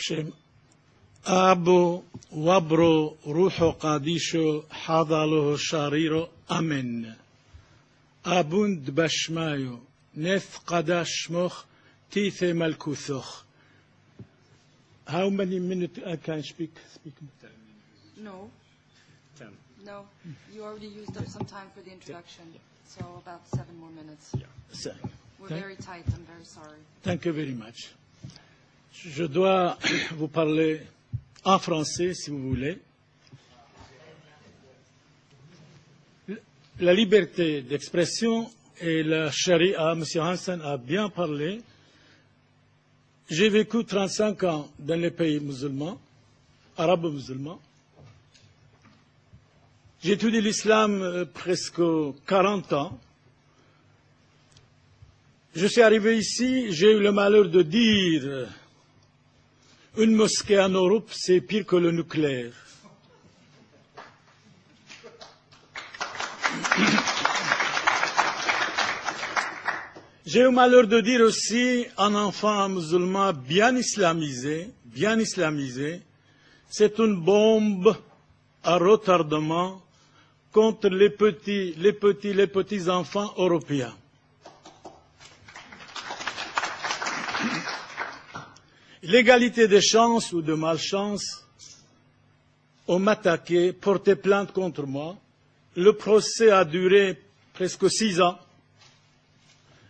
Shem Abo Wabro Ruho Qadisho Hadalo Shariro Amen. Abund Bashmayo Nef Qadash Moch Tithe Malkuthoch. How many minutes I can speak? No. 10. No. You already used up some time for the introduction. So about 7 more minutes. Yeah. We're very tight. I'm very sorry. Thank you very much. Je dois vous parler en français, si vous voulez. La liberté d'expression et la charia, M. Hansen a bien parlé. J'ai vécu 35 ans dans les pays musulmans, arabes musulmans. J'ai étudié l'islam presque 40 ans. Je suis arrivé ici, j'ai eu le malheur de dire une mosquée en Europe, c'est pire que le nucléaire. J'ai eu le malheur de dire aussi un enfant musulman bien islamisé, c'est une bombe à retardement contre les petits enfants européens. L'égalité des chances ou de malchance, on m'a attaqué, porté plainte contre moi. Le procès a duré presque 6 ans.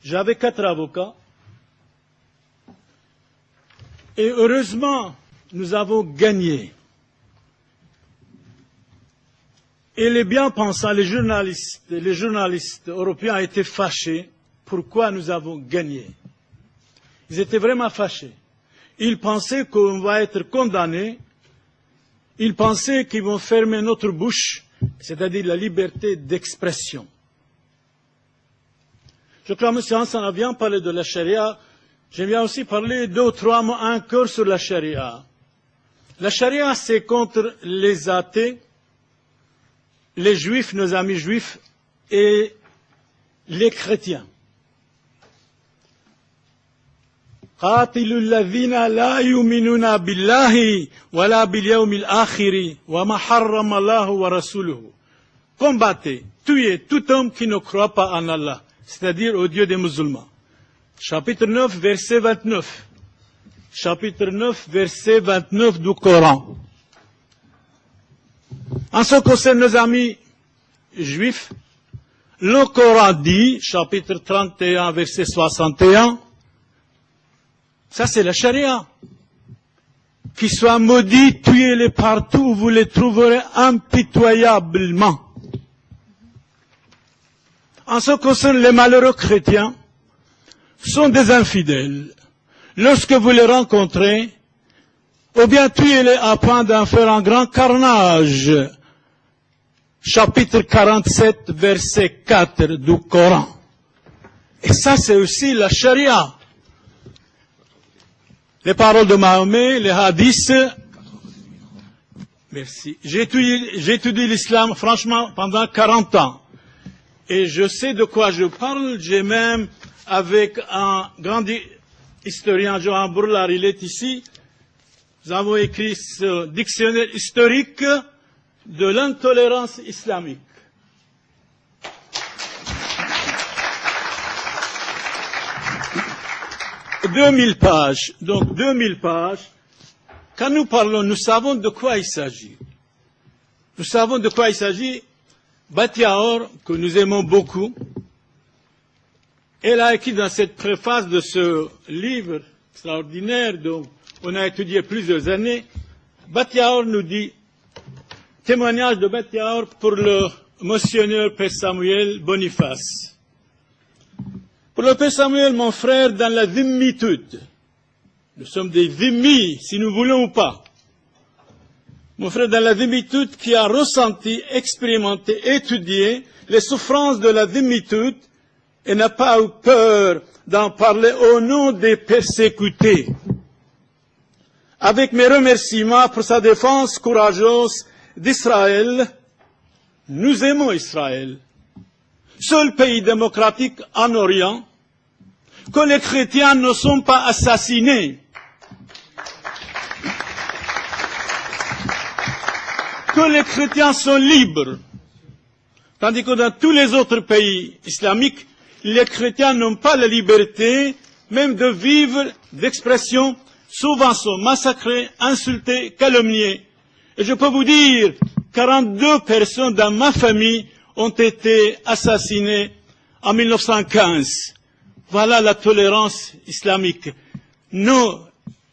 J'avais 4 avocats. Et heureusement, nous avons gagné. Et les bien-pensants, les journalistes européens étaient fâchés. Pourquoi nous avons gagné? Ils étaient vraiment fâchés. Ils pensaient qu'on va être condamnés. Ils pensaient qu'ils vont fermer notre bouche, c'est-à-dire la liberté d'expression. Je crois que M. Hansen a bien parlé de la charia. J'aime bien aussi parler 2 ou 3 mots encore sur la charia. La charia, c'est contre les athées, les juifs, nos amis juifs, et les chrétiens. قاتلوا الذين لا يؤمنون بالله ولا باليوم الآخر وما حرم الله ورسوله. Combattez, tuez tout homme qui ne croit pas en Allah, c'est-à-dire au Dieu des musulmans. Chapitre 9, verset 29. Chapitre 9, verset 29 du Coran. En ce qui concerne nos amis juifs, le Coran dit, chapitre 31, verset 61, ça, c'est la charia. Qu'ils soient maudits, tuez-les partout où vous les trouverez impitoyablement. En ce qui concerne les malheureux chrétiens, sont des infidèles. Lorsque vous les rencontrez, ou bien tuez-les à point d'en faire un grand carnage. Chapitre 47, verset 4 du Coran. Et ça, c'est aussi la charia. Les paroles de Mahomet, les hadiths. Merci. J'ai étudié l'islam, franchement, pendant 40 ans. Et je sais de quoi je parle. J'ai même, avec un grand historien, Johan Bourlar, il est ici. Nous avons écrit ce dictionnaire historique de l'intolérance islamique. 2000 pages. Donc 2000 pages. Quand nous parlons, nous savons de quoi il s'agit. Nous savons de quoi il s'agit. Batiaor, que nous aimons beaucoup, elle a écrit dans cette préface de ce livre extraordinaire dont on a étudié plusieurs années, Batiaor nous dit, témoignage de Batiaor pour le monseigneur Père Samuel Boniface. Pour le Père Samuel, mon frère, dans la dhimmitude, nous sommes des dhimmis, si nous voulons ou pas. Mon frère, dans la dhimmitude, qui a ressenti, expérimenté, étudié les souffrances de la dhimmitude et n'a pas eu peur d'en parler au nom des persécutés. Avec mes remerciements pour sa défense courageuse d'Israël, nous aimons Israël, seul pays démocratique en Orient, que les chrétiens ne sont pas assassinés. que les chrétiens sont libres. Tandis que dans tous les autres pays islamiques, les chrétiens n'ont pas la liberté même de vivre d'expression, souvent sont massacrés, insultés, calomniés. Et je peux vous dire, 42 personnes dans ma famille ont été assassinées en 1915. Voilà la tolérance islamique. Nous,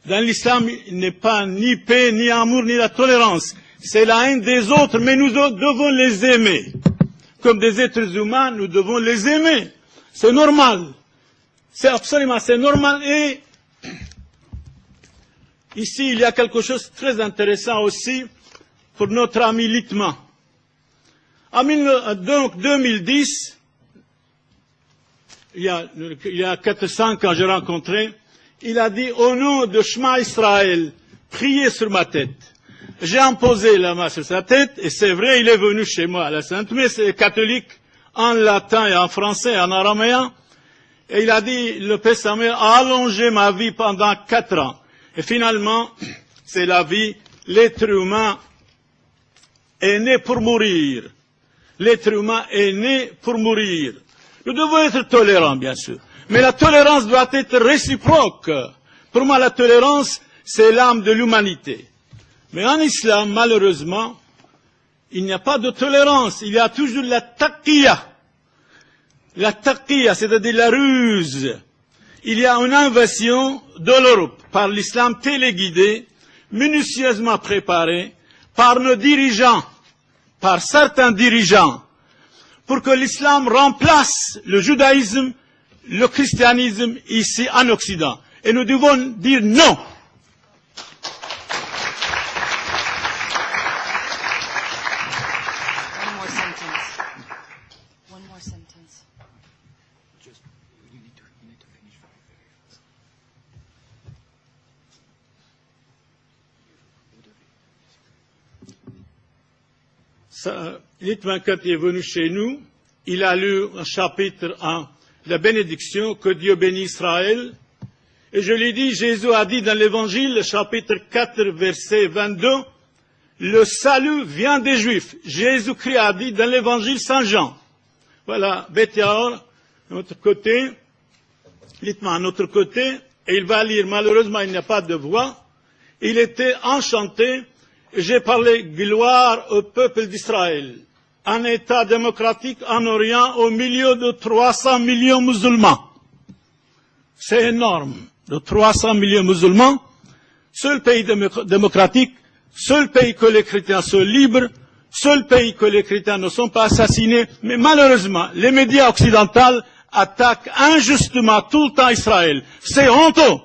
dans l'islam, il n'est pas ni paix, ni amour, ni la tolérance. C'est la haine des autres, mais nous devons les aimer. Comme des êtres humains, nous devons les aimer. C'est normal. C'est absolument, c'est normal. Et ici, il y a quelque chose de très intéressant aussi pour notre ami Littmann. En 2010, il y a 400 quand j'ai rencontré, il a dit au nom de Shema Israël, priez sur ma tête. J'ai imposé la main sur sa tête, et c'est vrai, il est venu chez moi à la Sainte Messe catholique, en latin et en français, et en araméen, et il a dit, le Père Samuel a allongé ma vie pendant 4 ans. Et finalement, c'est la vie, l'être humain est né pour mourir. L'être humain est né pour mourir. Nous devons être tolérants, bien sûr. Mais la tolérance doit être réciproque. Pour moi, la tolérance, c'est l'âme de l'humanité. Mais en islam, malheureusement, il n'y a pas de tolérance. Il y a toujours la taqiyya. La taqiyya, c'est-à-dire la ruse. Il y a une invasion de l'Europe par l'islam téléguidé, minutieusement préparé, par nos dirigeants, par certains dirigeants, pour que l'islam remplace le judaïsme, le christianisme ici en Occident. Et nous devons dire non. One more sentence. You need to finish very fast. Littmann, quand il est venu chez nous, il a lu un chapitre 1, la bénédiction, que Dieu bénit Israël. Et je lui ai dit, Jésus a dit dans l'Évangile, chapitre 4, verset 22, le salut vient des Juifs. Jésus-Christ a dit dans l'Évangile Saint-Jean. Voilà, Beth Yaor, de notre côté, Littmann, à notre côté, et il va lire, malheureusement, il n'y a pas de voix. Il était enchanté. J'ai parlé gloire au peuple d'Israël, un État démocratique en Orient au milieu de 300 millions de musulmans. C'est énorme, de 300 millions de musulmans, seul pays démocratique, seul pays que les chrétiens sont libres, seul pays que les chrétiens ne sont pas assassinés, mais malheureusement, les médias occidentaux attaquent injustement tout le temps Israël. C'est honteux.